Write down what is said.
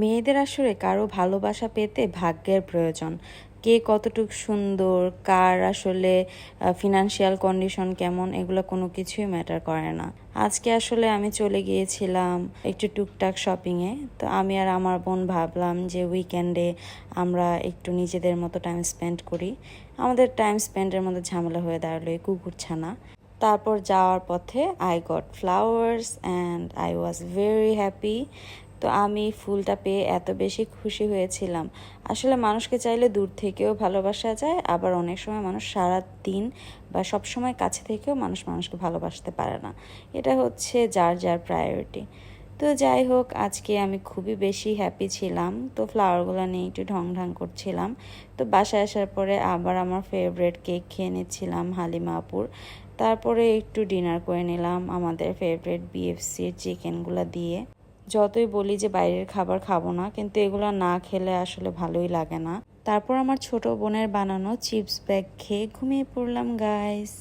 মেয়েদের আসলে কারো ভালোবাসা পেতে ভাগ্যের প্রয়োজন। কে কতটুকু সুন্দর, কার আসলে ফিনান্সিয়াল কন্ডিশন কেমন, এগুলো কোনো কিছুই ম্যাটার করে না। আজকে আসলে আমি চলে গিয়েছিলাম একটু টুকটাক শপিংয়ে। তো আমি আর আমার বোন ভাবলাম যে উইকেন্ডে আমরা একটু নিজেদের মতো টাইম স্পেন্ড করি। আমাদের টাইম স্পেন্ডের মধ্যে ঝামেলা হয়ে দাঁড়ালো এই কুকুরছানা। তারপর যাওয়ার পথে I got flowers and I was very happy. তো আমি ফুলটা পেয়ে এত বেশি খুশি হয়েছিলাম। আসলে মানুষকে চাইলে দূর থেকেও ভালোবাসা যায়, আবার অনেক সময় মানুষ সারা দিন বা সব সময় কাছে থেকেও মানুষকে ভালোবাসতে পারে না। এটা হচ্ছে যার যার প্রায়োরিটি। তো যাই হোক, আজকে আমি খুবই বেশি হ্যাপি ছিলাম। তো ফ্লাওয়ারগুলো নিয়ে একটু ঢং করছিলাম। তো বাসায় আসার পরে আবার আমার ফেভারিট কেক খেয়ে নিচ্ছিলাম হালিমা আপুর। তারপরে একটু ডিনার করে নিলাম আমাদের ফেভারিট বিএফসির চিকেনগুলো দিয়ে। যতই বলি যে বাইরের খাবার খাবো না, কিন্তু এগুলো না খেলে আসলে ভালোই লাগে না। তারপর আমার ছোট বোনের বানানো চিপস ব্যাগ খেয়ে ঘুমিয়ে পড়লাম গাইস।